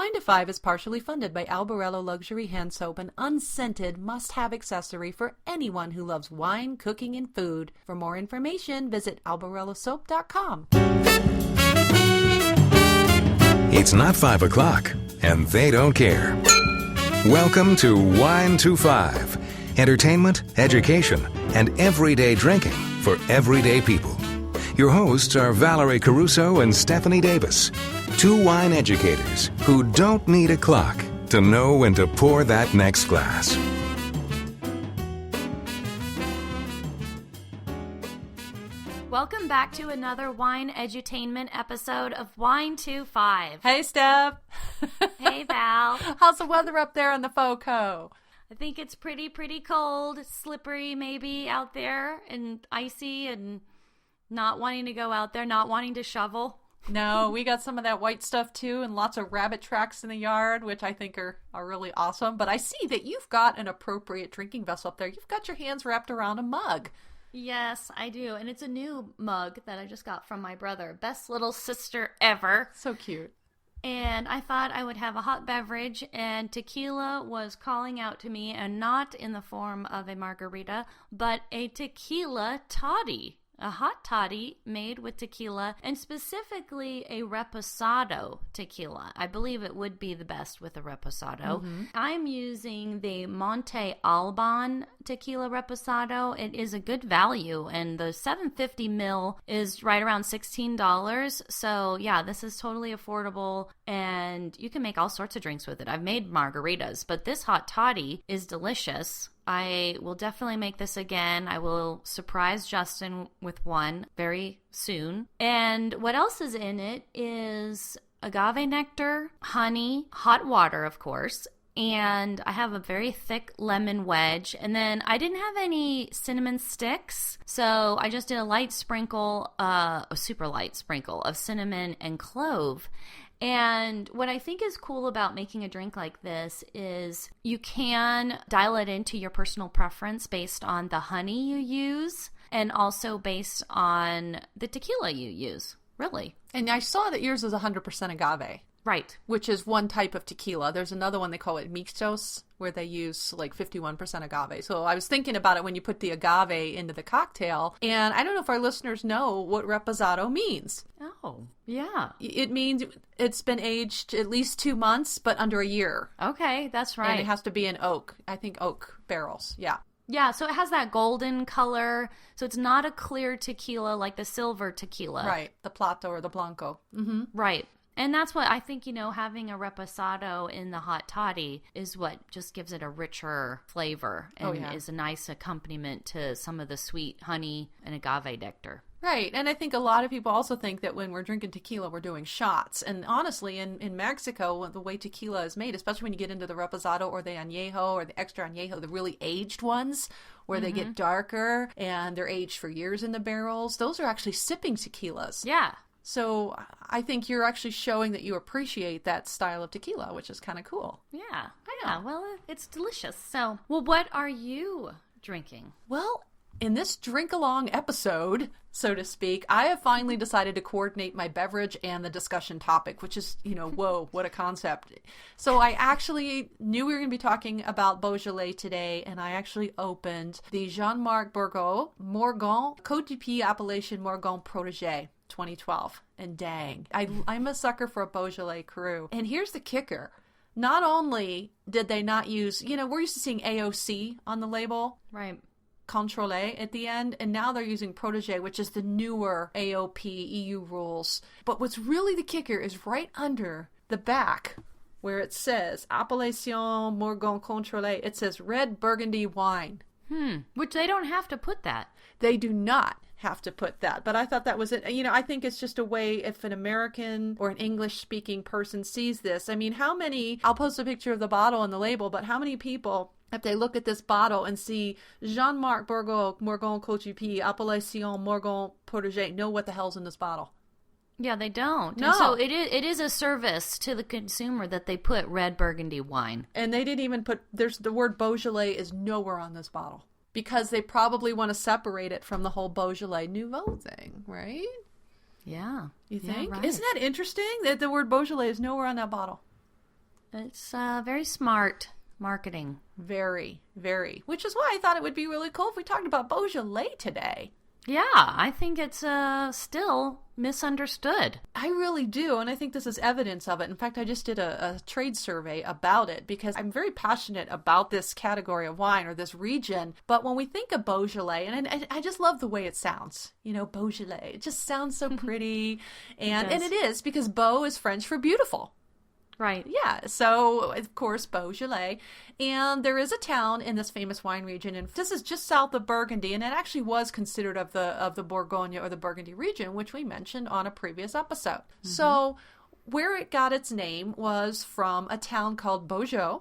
Wine to Five is partially funded by Albarello Luxury Hand Soap, an unscented must-have accessory for anyone who loves wine, cooking, and food. For more information, visit albarellosoap.com. It's not 5 o'clock, and they don't care. Welcome to Wine to Five. Entertainment, education, and everyday drinking for everyday people. Your hosts are Valerie Caruso and Stephanie Davis, two wine educators who don't need a clock to know when to pour that next glass. Welcome back to another wine edutainment episode of Wine to Five. Hey, Steph. Hey, Val. How's the weather up there in the FOCO? I think it's pretty cold, slippery maybe out there, and icy, and not wanting to go out there, not wanting to shovel. No, we got some of that white stuff too, and lots of rabbit tracks in the yard, which I think are really awesome. But I see that you've got an appropriate drinking vessel up there. You've got your hands wrapped around a mug. Yes, I do. And it's a new mug that I just got from my brother. Best little sister ever. So cute. And I thought I would have a hot beverage, and tequila was calling out to me, and not in the form of a margarita, but a tequila toddy. A hot toddy made with tequila, and specifically a reposado tequila. I believe it would be the best with a reposado. I'm using the Monte Alban tequila reposado. It is a good value, and the 750 ml is right around $16. So yeah, this is totally affordable, and you can make all sorts of drinks with it. I've made margaritas, but this hot toddy is delicious. I will definitely make this again. I will surprise Justin with one very soon. And what else is in it is agave nectar, honey, hot water, of course, and I have a very thick lemon wedge. And then I didn't have any cinnamon sticks, so I just did a light sprinkle, a super light sprinkle of cinnamon and clove. And what I think is cool about making a drink like this is you can dial it into your personal preference based on the honey you use and also based on the tequila you use, really. And I saw that yours is 100% agave. Right. Which is one type of tequila. There's another one, they call it mixtos, where they use like 51% agave. So I was thinking about it when you put the agave into the cocktail. And I don't know if our listeners know what reposado means. Oh, yeah. It means it's been aged at least 2 months, but under a year. Okay, that's right. And it has to be in oak. I think oak barrels. Yeah. Yeah, so it has that golden color. So it's not a clear tequila like the silver tequila. Right. The Plato or the Blanco. Mm-hmm. Right. And that's what I think, having a reposado in the hot toddy is what just gives it a richer flavor and is a nice accompaniment to some of the sweet honey and agave nectar. Right. And I think a lot of people also think that when we're drinking tequila, we're doing shots. And honestly, in Mexico, the way tequila is made, especially when you get into the reposado or the añejo or the extra añejo, the really aged ones where they get darker and they're aged for years in the barrels, those are actually sipping tequilas. Yeah. So I think you're actually showing that you appreciate that style of tequila, which is kind of cool. Yeah. Well, it's delicious. So, what are you drinking? Well, in this drink-along episode, so to speak, I have finally decided to coordinate my beverage and the discussion topic, which is, whoa, what a concept. So I actually knew we were going to be talking about Beaujolais today, and I actually opened the Jean-Marc Bourgault Morgon Côte du Pays Appellation Morgon Protégé 2012. And dang, I'm a sucker for a Beaujolais cru. And here's the kicker. Not only did they not use, we're used to seeing AOC on the label. Right. Contrôlé at the end, and now they're using Protégé, which is the newer AOP EU rules. But what's really the kicker is right under the back where it says Appellation Morgon Contrôlé, it says red Burgundy wine. Which they don't have to put that. They do not have to put that, but I thought that was it. I think it's just a way if an American or an English-speaking person sees this. I mean, how many, I'll post a picture of the bottle and the label, but how many people, if they look at this bottle and see Jean-Marc Bourgault Morgon Côte du Pays Appellation Morgon Protégé, know what the hell's in this bottle? Yeah, they don't. No. And so it is a service to the consumer that they put red Burgundy wine. And they didn't even put, the word Beaujolais is nowhere on this bottle. Because they probably want to separate it from the whole Beaujolais Nouveau thing, right? Yeah. You think? Yeah, right. Isn't that interesting that the word Beaujolais is nowhere on that bottle? It's very smart marketing. Very, very. Which is why I thought it would be really cool if we talked about Beaujolais today. Yeah, I think it's still misunderstood. I really do, and I think this is evidence of it. In fact, I just did a trade survey about it because I'm very passionate about this category of wine or this region. But when we think of Beaujolais, and I just love the way it sounds, Beaujolais. It just sounds so pretty, and it is because Beau is French for beautiful. Right. Yeah. So, of course, Beaujolais. And there is a town in this famous wine region, and this is just south of Burgundy, and it actually was considered of the Bourgogne or the Burgundy region, which we mentioned on a previous episode. Mm-hmm. So, where it got its name was from a town called Beaujolais,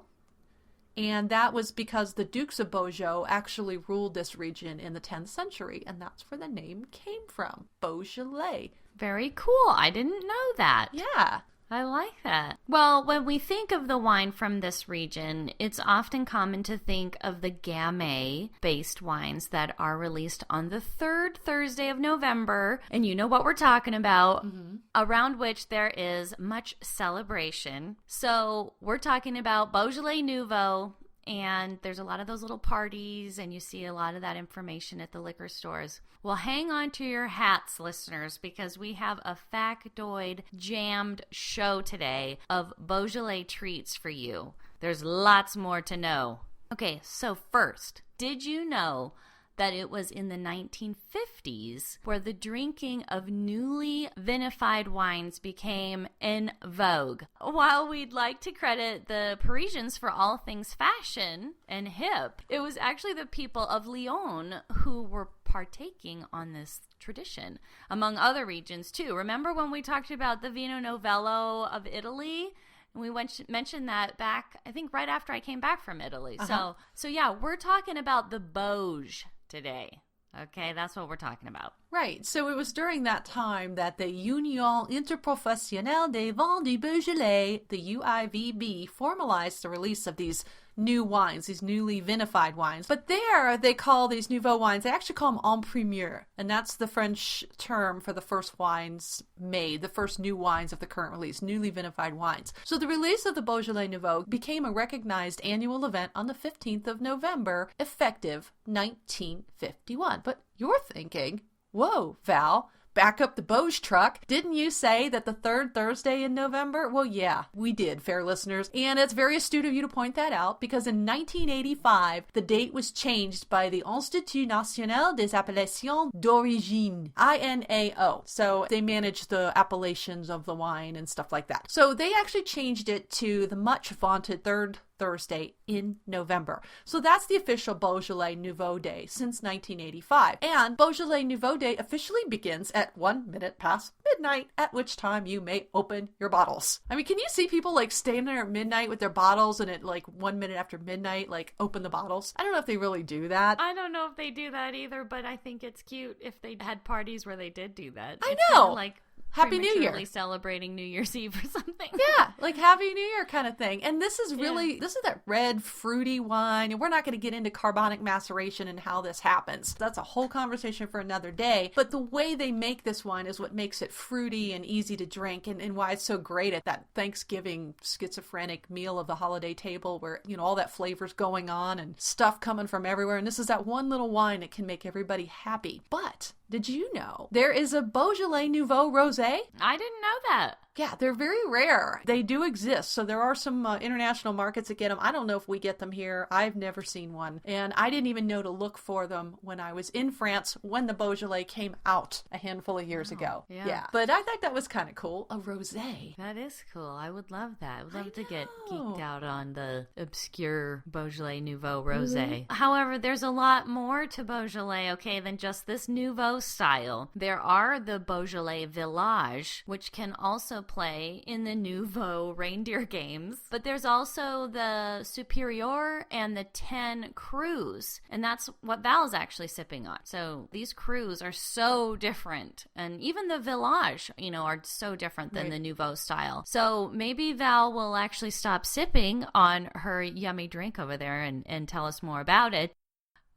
and that was because the Dukes of Beaujolais actually ruled this region in the 10th century, and that's where the name came from, Beaujolais. Very cool. I didn't know that. Yeah. I like that. Well, when we think of the wine from this region, it's often common to think of the gamay-based wines that are released on the third Thursday of November, and you know what we're talking about, around which there is much celebration. So we're talking about Beaujolais Nouveau, and there's a lot of those little parties, and you see a lot of that information at the liquor stores. Well, hang on to your hats, listeners, because we have a factoid jammed show today of Beaujolais treats for you. There's lots more to know. Okay, so first, did you know that it was in the 1950s where the drinking of newly vinified wines became in vogue? While we'd like to credit the Parisians for all things fashion and hip, it was actually the people of Lyon who were partaking on this tradition, among other regions too. Remember when we talked about the Vino Novello of Italy? We mentioned that back, I think, right after I came back from Italy. So yeah, we're talking about the Beauj today. Okay, that's what we're talking about. Right. So it was during that time that the Union Interprofessionnelle des Vins du Beaujolais, the UIVB, formalized the release of these new wines, these newly vinified wines. But there, they call these Nouveau wines, they actually call them en primeur. And that's the French term for the first wines made, the first new wines of the current release, newly vinified wines. So the release of the Beaujolais Nouveau became a recognized annual event on the 15th of November, effective 1951. But you're thinking, whoa, Val, back up the Beauj truck. Didn't you say that the third Thursday in November? Well, yeah, we did, fair listeners. And it's very astute of you to point that out, because in 1985, the date was changed by the Institut National des Appellations d'Origine, INAO. So they manage the appellations of the wine and stuff like that. So they actually changed it to the much vaunted third Thursday in November. So that's the official Beaujolais Nouveau Day since 1985. And Beaujolais Nouveau Day officially begins at 1 minute past midnight, at which time you may open your bottles. I mean, can you see people like standing there at midnight with their bottles and at like 1 minute after midnight, like open the bottles? I don't know if they really do that. I don't know if they do that either, but I think it's cute if they had parties where they did do that. I it's know. Kind of like Happy New Year. Celebrating New Year's Eve or something. Yeah, like Happy New Year kind of thing. And this is really, this is that red, fruity wine. And we're not going to get into carbonic maceration and how this happens. That's a whole conversation for another day. But the way they make this wine is what makes it fruity and easy to drink, and why it's so great at that Thanksgiving schizophrenic meal of the holiday table where, you know, all that flavor's going on and stuff coming from everywhere. And this is that one little wine that can make everybody happy. But did you know there is a Beaujolais Nouveau Rosé? I didn't know that. Yeah, they're very rare. They do exist. So there are some international markets that get them. I don't know if we get them here. I've never seen one. And I didn't even know to look for them when I was in France when the Beaujolais came out a handful of years ago. Yeah. But I think that was kind of cool. A rosé. That is cool. I would love that. I would love to get geeked out on the obscure Beaujolais Nouveau rosé. However, there's a lot more to Beaujolais, okay, than just this Nouveau style. There are the Beaujolais Village, which can also play in the Nouveau Reindeer games. But there's also the Superior and the 10 crus, and that's what Val's actually sipping on. So these crus are so different, and even the Village, you know, are so different than the Nouveau style. So maybe Val will actually stop sipping on her yummy drink over there and tell us more about it.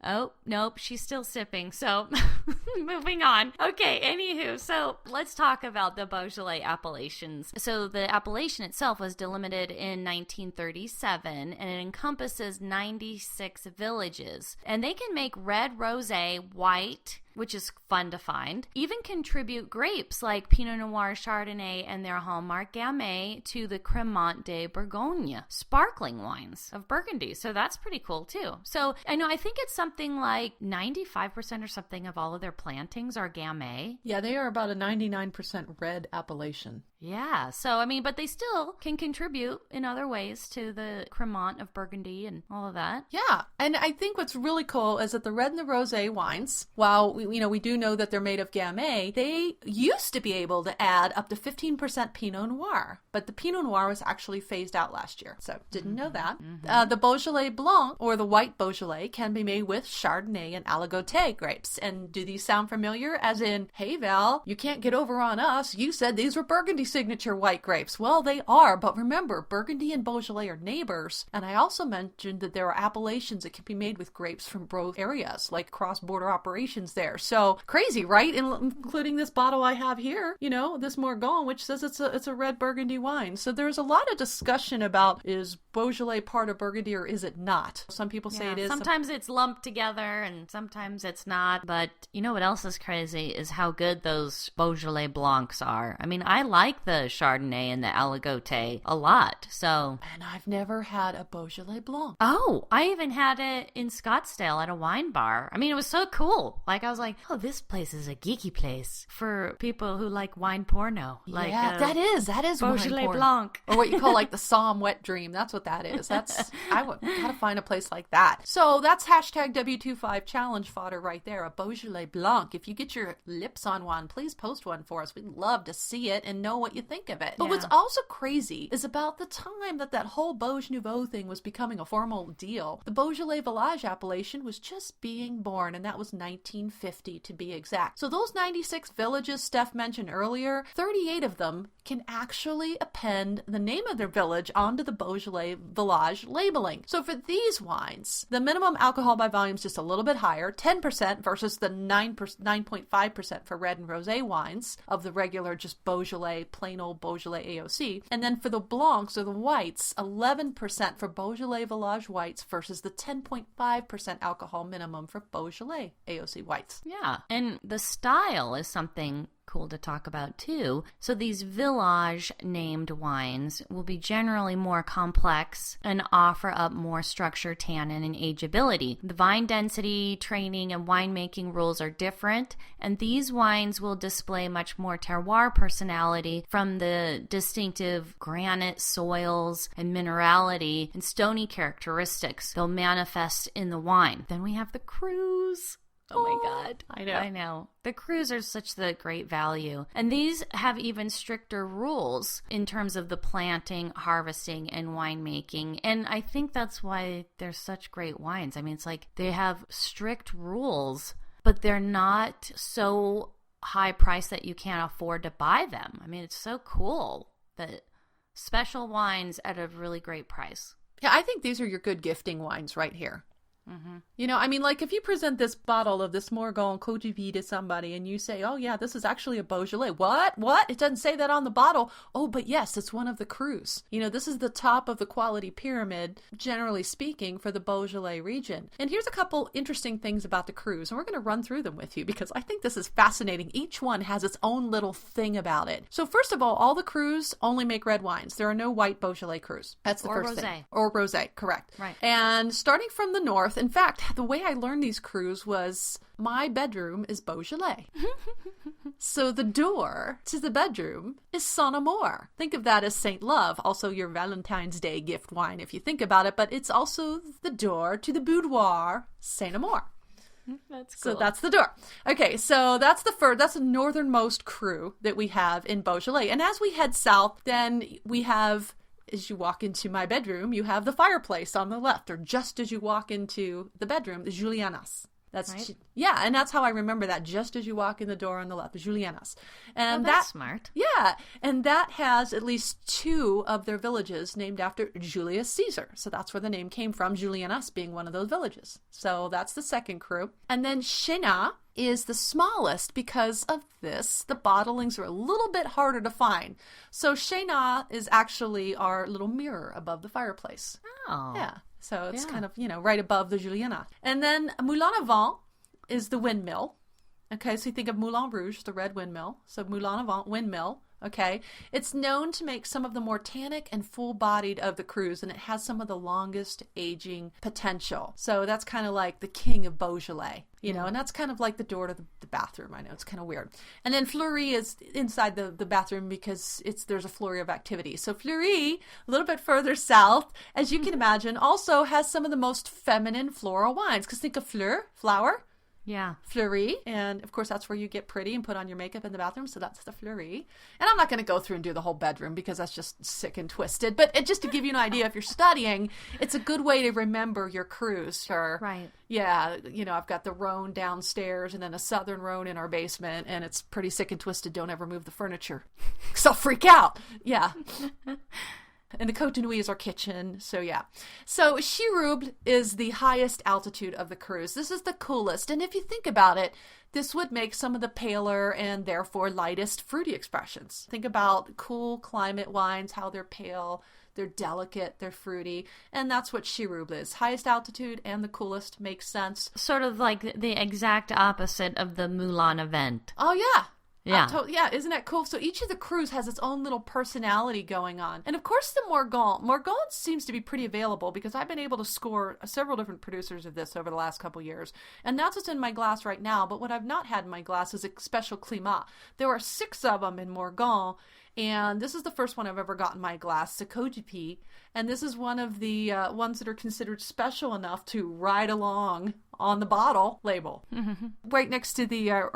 Oh, nope, she's still sipping. So, moving on. Okay, anywho, so let's talk about the Beaujolais appellations. So, the appellation itself was delimited in 1937, and it encompasses 96 villages. And they can make red, rosé, white, which is fun to find, even contribute grapes like Pinot Noir, Chardonnay, and their hallmark gamay to the Cremant de Bourgogne, sparkling wines of Burgundy. So that's pretty cool too. So I think it's something like 95% or something of all of their plantings are gamay. Yeah, they are about a 99% red appellation. Yeah, so but they still can contribute in other ways to the Cremant of Burgundy and all of that. Yeah, and I think what's really cool is that the red and the rosé wines, while we do know that they're made of gamay, they used to be able to add up to 15% Pinot Noir, but the Pinot Noir was actually phased out last year, so didn't know that. The Beaujolais Blanc, or the white Beaujolais, can be made with Chardonnay and Aligoté grapes. And do these sound familiar? As in, hey Val, you can't get over on us. You said these were Burgundy signature white grapes. Well, they are, but remember, Burgundy and Beaujolais are neighbors. And I also mentioned that there are appellations that can be made with grapes from both areas, like cross-border operations there. So crazy, right? Including this bottle I have here, this Morgon, which says it's a red Burgundy wine. So there's a lot of discussion about, is Beaujolais part of Burgundy or is it not? Some people say it is. Sometimes it's lumped together and sometimes it's not. But you know what else is crazy is how good those Beaujolais Blancs are. I like the Chardonnay and the Aligoté a lot. So, and I've never had a Beaujolais Blanc. Oh, I even had it in Scottsdale at a wine bar. It was so cool. I was like, oh, this place is a geeky place for people who like wine porno. That is Beaujolais wine Blanc, or what you call like the Somme wet dream. That's what that is. I would gotta find a place like that. So that's hashtag W25 challenge fodder right there. A Beaujolais Blanc. If you get your lips on one, please post one for us. We'd love to see it and know what you think of it. But what's also crazy is about the time that whole Beauj Nouveau thing was becoming a formal deal, the Beaujolais Village appellation was just being born, and that was 1950 to be exact. So those 96 villages Steph mentioned earlier, 38 of them can actually append the name of their village onto the Beaujolais Village labeling. So for these wines, the minimum alcohol by volume is just a little bit higher, 10% versus the 9.5% for red and rosé wines of the regular just Beaujolais, plain old Beaujolais AOC. And then for the Blancs or the whites, 11% for Beaujolais Village whites versus the 10.5% alcohol minimum for Beaujolais AOC whites. Yeah, and the style is something cool to talk about too. So these village named wines will be generally more complex and offer up more structure, tannin, and ageability. The vine density, training, and winemaking rules are different, and these wines will display much more terroir personality from the distinctive granite soils and minerality and stony characteristics they'll manifest in the wine. Then we have the crus. Oh my God. I know. The crus are such the great value. And these have even stricter rules in terms of the planting, harvesting, and winemaking. And I think that's why they're such great wines. It's like they have strict rules, but they're not so high priced that you can't afford to buy them. It's so cool that special wines at a really great price. Yeah, I think these are your good gifting wines right here. Mm-hmm. Like if you present this bottle of this Morgon Côte de Vie to somebody and you say, oh yeah, this is actually a Beaujolais. What? It doesn't say that on the bottle. Oh, but yes, it's one of the crus. This is the top of the quality pyramid, generally speaking, for the Beaujolais region. And here's a couple interesting things about the crus, and we're going to run through them with you because I think this is fascinating. Each one has its own little thing about it. So first of all the crus only make red wines. There are no white Beaujolais crus. That's the first thing. Or rosé, correct. Right. And starting from the north, in fact, the way I learned these crus was my bedroom is Beaujolais. So the door to the bedroom is Saint Amour. Think of that as Saint Love, also your Valentine's Day gift wine if you think about it, but it's also the door to the boudoir, Saint Amour. That's cool. So that's the door. Okay, so that's the northernmost cru that we have in Beaujolais. And as we head south, then we have, as you walk into my bedroom, you have the fireplace on the left, or just as you walk into the bedroom, the Julianas. That's right? Yeah, and that's how I remember that. Just as you walk in the door on the left, Julianas, and that's smart. Yeah, and that has at least 2 of their villages named after Julius Caesar. So that's where the name came from. Julianas being one of those villages. So that's the second cru, and then Chenin is the smallest because of this. The bottlings are a little bit harder to find. So Chenin is actually our little mirror above the fireplace. Oh, Yeah. So it's kind of, right above the Juliana. And then Moulin à Vent is the windmill. Okay, so you think of Moulin Rouge, the red windmill. So Moulin à Vent, windmill. Okay, it's known to make some of the more tannic and full-bodied of the crus, and it has some of the longest aging potential. So that's kind of like the king of Beaujolais, and that's kind of like the door to the bathroom. I know it's kind of weird. And then Fleury is inside the bathroom because there's a flurry of activity. So Fleury, a little bit further south, as you can imagine, also has some of the most feminine floral wines. Because think of flower. yeah. Fleury, and of course that's where you get pretty and put on your makeup in the bathroom, so that's the Fleury. And I'm not going to go through and do the whole bedroom because that's just sick and twisted, but just to give you an idea, if you're studying, it's a good way to remember your crus. Right. Yeah, I've got the Rhone downstairs and then a Southern Rhone in our basement, and it's pretty sick and twisted. Don't ever move the furniture because I'll freak out. Yeah. And the Côte de Nuit is our kitchen, so yeah. So Chirouble is the highest altitude of the crus. This is the coolest, and if you think about it, this would make some of the paler and therefore lightest fruity expressions. Think about cool climate wines, how they're pale, they're delicate, they're fruity, and that's what Chirouble is. Highest altitude and the coolest, makes sense. Sort of like the exact opposite of the Moulin event. Oh yeah. Yeah. Yeah, isn't that cool? So each of the crus has its own little personality going on. And of course the Morgon seems to be pretty available because I've been able to score several different producers of this over the last couple years. And that's what's in my glass right now. But what I've not had in my glass is a special climat. There are 6 of them in Morgon. And this is the first one I've ever got in my glass, the Cogipi. And this is one of the ones that are considered special enough to ride along on the bottle label. Mm-hmm. Right next to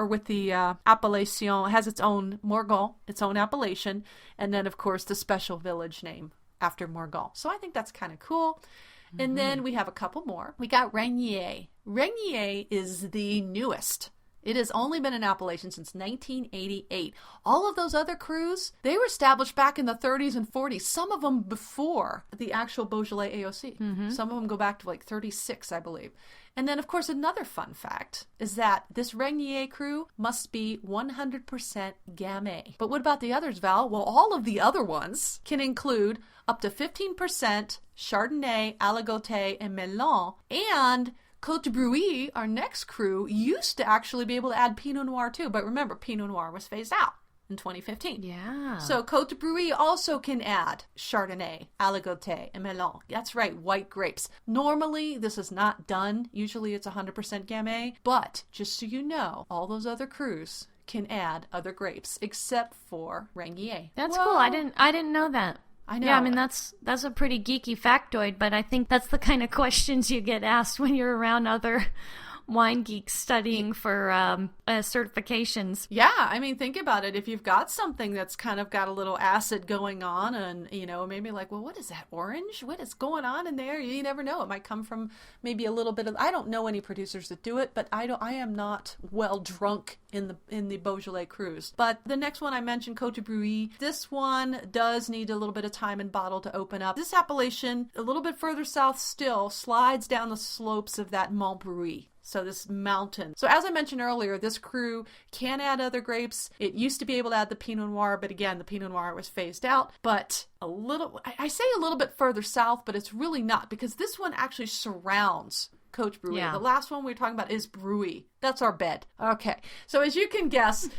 with the appellation, it has its own Morgon, its own appellation. And then, of course, the special village name after Morgon. So I think that's kind of cool. Mm-hmm. And then we have a couple more. We got Reindeer. Reindeer is the newest. It has only been in appellation since 1988. All of those other crus, they were established back in the 30s and 40s. Some of them before the actual Beaujolais AOC. Mm-hmm. Some of them go back to like 36, I believe. And then, of course, another fun fact is that this Reindeer cru must be 100% gamay. But what about the others, Val? Well, all of the other ones can include up to 15% Chardonnay, Aligoté, and Melon, and Côte de Bruy, our next cru, used to actually be able to add Pinot Noir too, but remember, Pinot Noir was phased out in 2015. Yeah. So Côte de Bruy also can add Chardonnay, Aligoté, and Melon. That's right, white grapes. Normally, this is not done. Usually it's 100% gamay, but just so you know, all those other crus can add other grapes except for Reindeer. That's cool. I didn't know that. I know. Yeah, I mean, that's a pretty geeky factoid, but I think that's the kind of questions you get asked when you're around other wine geeks studying for certifications. Yeah, I mean, think about it. If you've got something that's kind of got a little acid going on and, maybe like, well, what is that, orange? What is going on in there? You never know. It might come from maybe a little bit of, I don't know any producers that do it, but I am not well drunk in the Beaujolais crus. But the next one I mentioned, Côte de Bruy, this one does need a little bit of time and bottle to open up. This appellation, a little bit further south still, slides down the slopes of that Mont Bruy. So this mountain. So as I mentioned earlier, this cru can add other grapes. It used to be able to add the Pinot Noir, but again, the Pinot Noir was phased out. But I say a little bit further south, but it's really not, because this one actually surrounds Côte de Bruy. Yeah. The last one we're talking about is Bruy. That's our bed. Okay. So as you can guess,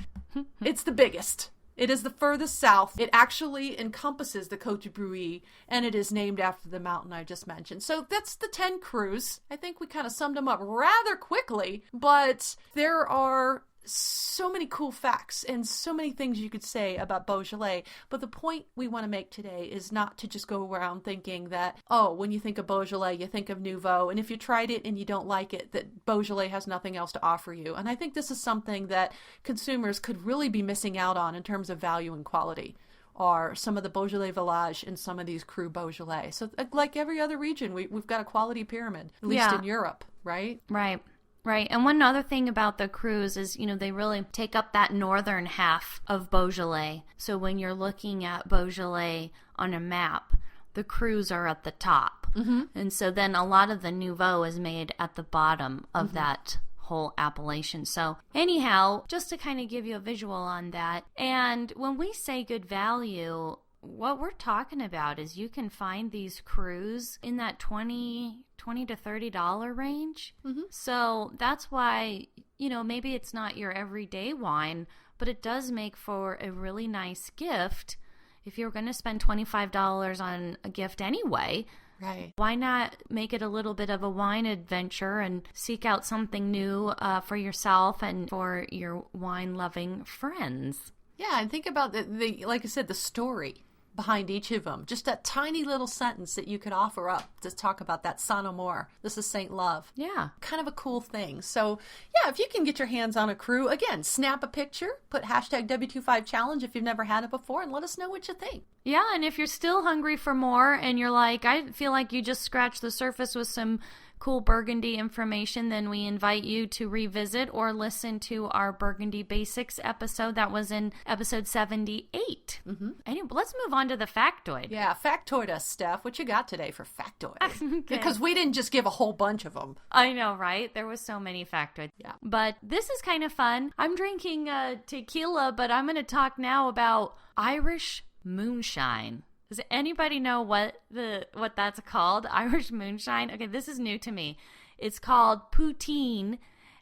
it's the biggest. It is the furthest south. It actually encompasses the Côte de Bruy, and it is named after the mountain I just mentioned. So that's the 10 crus. I think we kind of summed them up rather quickly, but there are so many cool facts and so many things you could say about Beaujolais. But the point we want to make today is not to just go around thinking that, oh, when you think of Beaujolais, you think of Nouveau. And if you tried it and you don't like it, that Beaujolais has nothing else to offer you. And I think this is something that consumers could really be missing out on in terms of value and quality, are some of the Beaujolais Village and some of these cru Beaujolais. So like every other region, we've got a quality pyramid, at least in Europe, right? Right. Right. And one other thing about the crus is, they really take up that northern half of Beaujolais. So when you're looking at Beaujolais on a map, the crus are at the top. Mm-hmm. And so then a lot of the Nouveau is made at the bottom of that whole appellation. So anyhow, just to kind of give you a visual on that. And when we say good value, what we're talking about is you can find these crus in that $20 to $30 range. Mm-hmm. So that's why, maybe it's not your everyday wine, but it does make for a really nice gift. If you're going to spend $25 on a gift anyway, right, why not make it a little bit of a wine adventure and seek out something new for yourself and for your wine-loving friends? Yeah, and think about the like I said, the story behind each of them. Just that tiny little sentence that you could offer up to talk about that Saint Amour. This is Saint Love. Yeah. Kind of a cool thing. So, yeah, if you can get your hands on a cru, again, snap a picture, put hashtag W25Challenge if you've never had it before, and let us know what you think. Yeah, and if you're still hungry for more and you're like, I feel like you just scratched the surface with some cool Burgundy information, then we invite you to revisit or listen to our Burgundy Basics episode. That was in episode 78. Mm-hmm. Anyway, let's move on to the factoid. Yeah, factoid us, Steph. What you got today for factoid? Okay. Because we didn't just give a whole bunch of them. I know, right? There was so many factoids. Yeah. But this is kind of fun. I'm drinking tequila, but I'm going to talk now about Irish Moonshine. Does anybody know what that's called? Irish Moonshine? Okay, this is new to me. It's called poutine,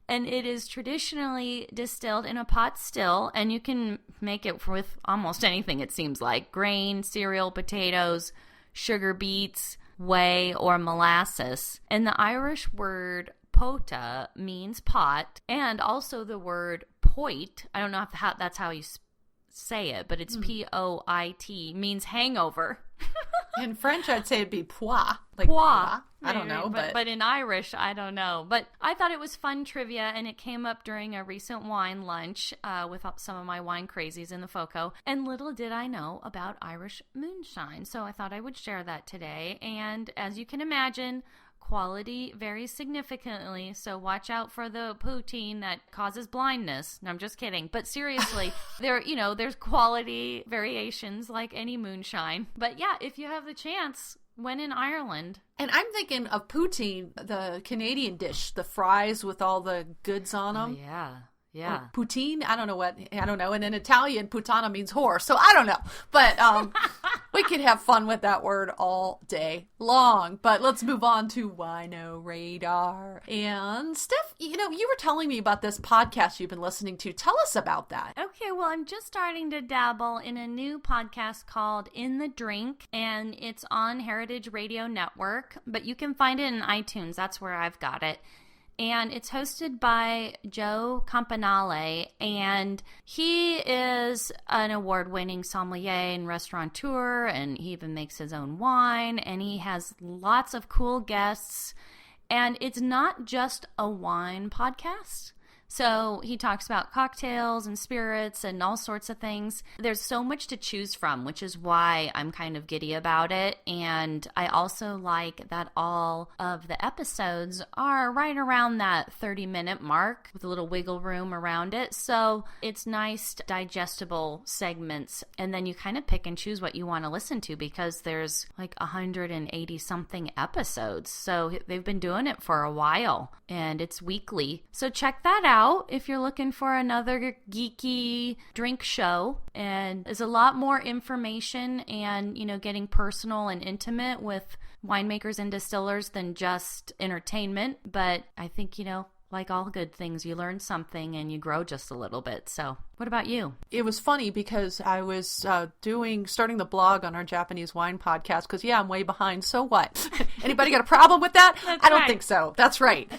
and it is traditionally distilled in a pot still, and you can make it with almost anything, it seems like. Grain, cereal, potatoes, sugar beets, whey, or molasses. And the Irish word pota means pot, and also the word poit, I don't know if that's how you say it, but it's P-O-I-T, means hangover. In French, I'd say it'd be pois. Pois. I don't know, but in Irish, I don't know. But I thought it was fun trivia, and it came up during a recent wine lunch with some of my wine crazies in the FOCO. And little did I know about Irish Moonshine, so I thought I would share that today. And as you can imagine, quality varies significantly, so watch out for the poutine that causes blindness. No, I'm just kidding. But seriously, there's quality variations like any moonshine. But yeah, if you have the chance, when in Ireland. And I'm thinking of poutine, the Canadian dish, the fries with all the goods on them. Oh, yeah. Yeah. Or poutine? I don't know. And in Italian, puttana means whore. So I don't know. But we could have fun with that word all day long. But let's move on to Wino Radar. And Steph, you were telling me about this podcast you've been listening to. Tell us about that. Okay, well, I'm just starting to dabble in a new podcast called In the Drink, and it's on Heritage Radio Network, but you can find it in iTunes. That's where I've got it. And it's hosted by Joe Campanale, and he is an award-winning sommelier and restaurateur, and he even makes his own wine, and he has lots of cool guests. And it's not just a wine podcast. So he talks about cocktails and spirits and all sorts of things. There's so much to choose from, which is why I'm kind of giddy about it. And I also like that all of the episodes are right around that 30-minute mark with a little wiggle room around it. So it's nice, digestible segments. And then you kind of pick and choose what you want to listen to because there's like 180-something episodes. So they've been doing it for a while and it's weekly. So check that out if you're looking for another geeky drink show. And there's a lot more information and, getting personal and intimate with winemakers and distillers than just entertainment. But I think, like all good things, you learn something and you grow just a little bit. So what about you? It was funny because I was starting the blog on our Japanese wine podcast because, I'm way behind. So what? Anybody got a problem with that? I don't think so. That's right.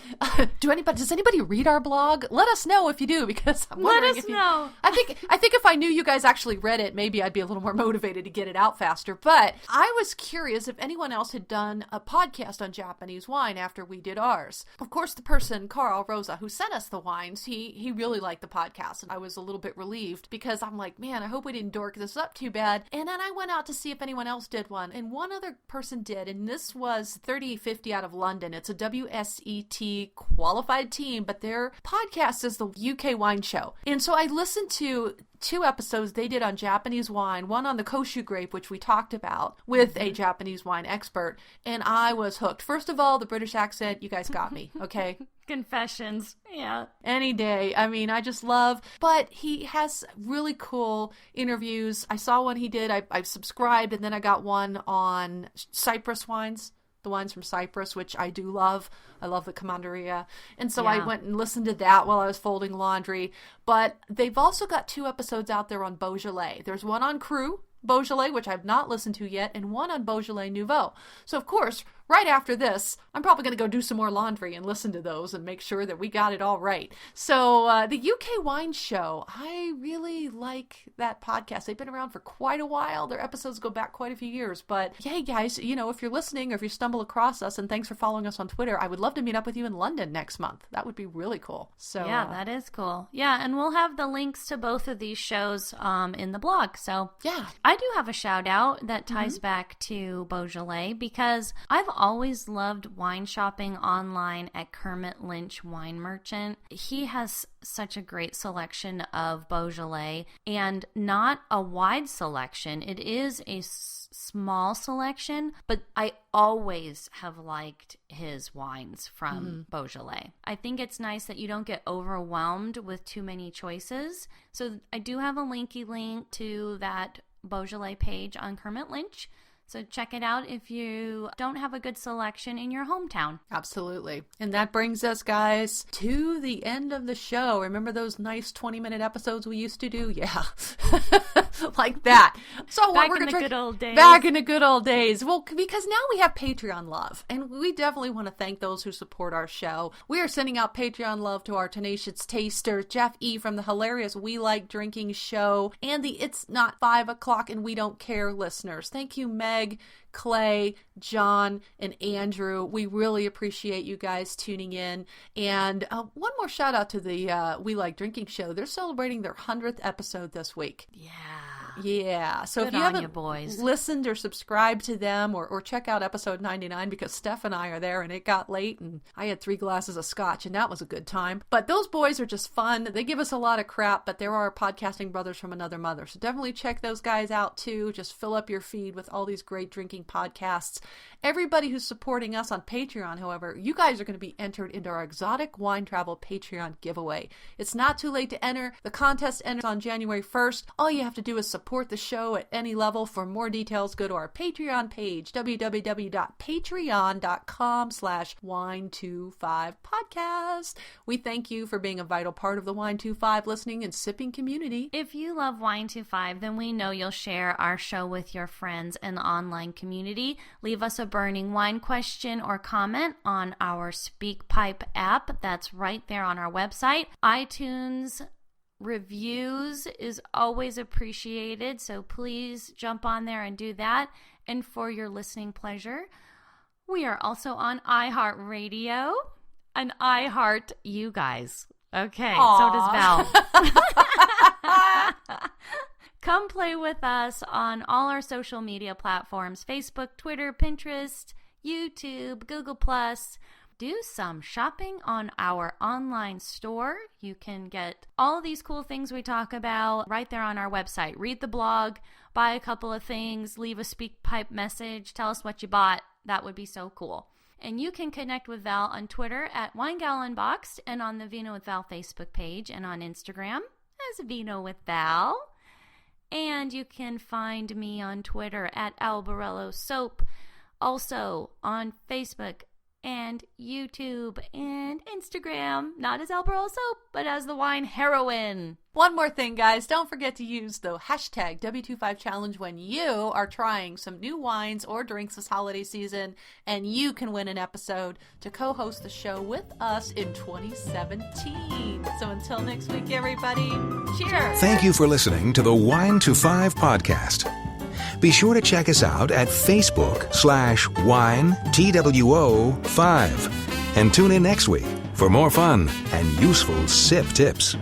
Does anybody read our blog? Let us know if you do because I'm wondering if you know. I think if I knew you guys actually read it, maybe I'd be a little more motivated to get it out faster. But I was curious if anyone else had done a podcast on Japanese wine after we did ours. Of course, the person, Carl, Del Rosa, who sent us the wines, he really liked the podcast. And I was a little bit relieved because I'm like, man, I hope we didn't dork this up too bad. And then I went out to see if anyone else did one. And one other person did. And this was 3050 out of London. It's a WSET qualified team, but their podcast is the UK Wine Show. And so I listened to 2 episodes they did on Japanese wine, one on the Koshu grape, which we talked about, with a Japanese wine expert, and I was hooked. First of all, the British accent, you guys got me, okay? Confessions, yeah. Any day. I mean, I just love, but he has really cool interviews. I saw one he did, I subscribed, and then I got one on Cyprus wines. The wines from Cyprus, which I do love. I love the Commanderia. And so I went and listened to that while I was folding laundry. But they've also got 2 episodes out there on Beaujolais. There's one on Crus Beaujolais, which I've not listened to yet, and one on Beaujolais Nouveau. So, of course, right after this, I'm probably going to go do some more laundry and listen to those and make sure that we got it all right. So, the UK Wine Show, I really like that podcast. They've been around for quite a while. Their episodes go back quite a few years. But, hey, guys, you know, if you're listening or if you stumble across us, and thanks for following us on Twitter, I would love to meet up with you in London next month. That would be really cool. So yeah, that is cool. Yeah, and we'll have the links to both of these shows in the blog. So yeah. I do have a shout out that ties back to Beaujolais because I've always loved wine shopping online at Kermit Lynch Wine Merchant. He has such a great selection of Beaujolais and not a wide selection. It is a small selection, but I always have liked his wines from Beaujolais. I think it's nice that you don't get overwhelmed with too many choices. So I do have a linky link to that Beaujolais page on Kermit Lynch. So check it out if you don't have a good selection in your hometown. Absolutely. And that brings us, guys, to the end of the show. Remember those nice 20-minute episodes we used to do? Yeah. Like that. So back we're in gonna the good old days. Back in the good old days. Well, because now we have Patreon love. And we definitely want to thank those who support our show. We are sending out Patreon love to our tenacious taster, Jeff E. from the hilarious We Like Drinking show, and the It's Not 5 o'clock and We Don't Care listeners. Thank you, Meg, Clay, John, and Andrew. We really appreciate you guys tuning in. And one more shout out to the We Like Drinking show. They're celebrating their 100th episode this week. Yeah. So good if you haven't boys. listened or subscribed to them or check out episode 99, because Steph and I are there and it got late and I had 3 glasses of scotch and that was a good time. But those boys are just fun. They give us a lot of crap, but they're our podcasting brothers from another mother. So definitely check those guys out too. Just fill up your feed with all these great drinking podcasts. Everybody who's supporting us on Patreon, however, you guys are going to be entered into our Exotic Wine Travel Patreon giveaway. It's not too late to enter. The contest ends on January 1st. All you have to do is support the show at any level. For more details, go to our Patreon page, www.patreon.com/wine25podcast. We thank you for being a vital part of the Wine25 listening and sipping community. If you love Wine25, then we know you'll share our show with your friends and the online community. Leave us a burning wine question or comment on our SpeakPipe app. That's right there on our website. iTunes reviews is always appreciated, so please jump on there and do that. And for your listening pleasure, we are also on iHeartRadio and iHeart you guys. Okay, Aww. So does Val. Come play with us on all our social media platforms: Facebook, Twitter, Pinterest, YouTube, Google+. Do some shopping on our online store. You can get all of these cool things we talk about right there on our website. Read the blog, buy a couple of things, leave a SpeakPipe message, tell us what you bought. That would be so cool. And you can connect with Val on Twitter at WineGalUnboxed and on the Vino with Val Facebook page and on Instagram as Vino with Val. And you can find me on Twitter at Albarello Soap, also on Facebook and YouTube and Instagram, not as Albarello Soap, but as the Wine Heroine. One more thing, guys. Don't forget to use the hashtag W25Challenge when you are trying some new wines or drinks this holiday season, and you can win an episode to co-host the show with us in 2017. So until next week, everybody, cheers! Thank you for listening to the Wine25 podcast. Be sure to check us out at Facebook/WineTWO5 and tune in next week for more fun and useful sip tips.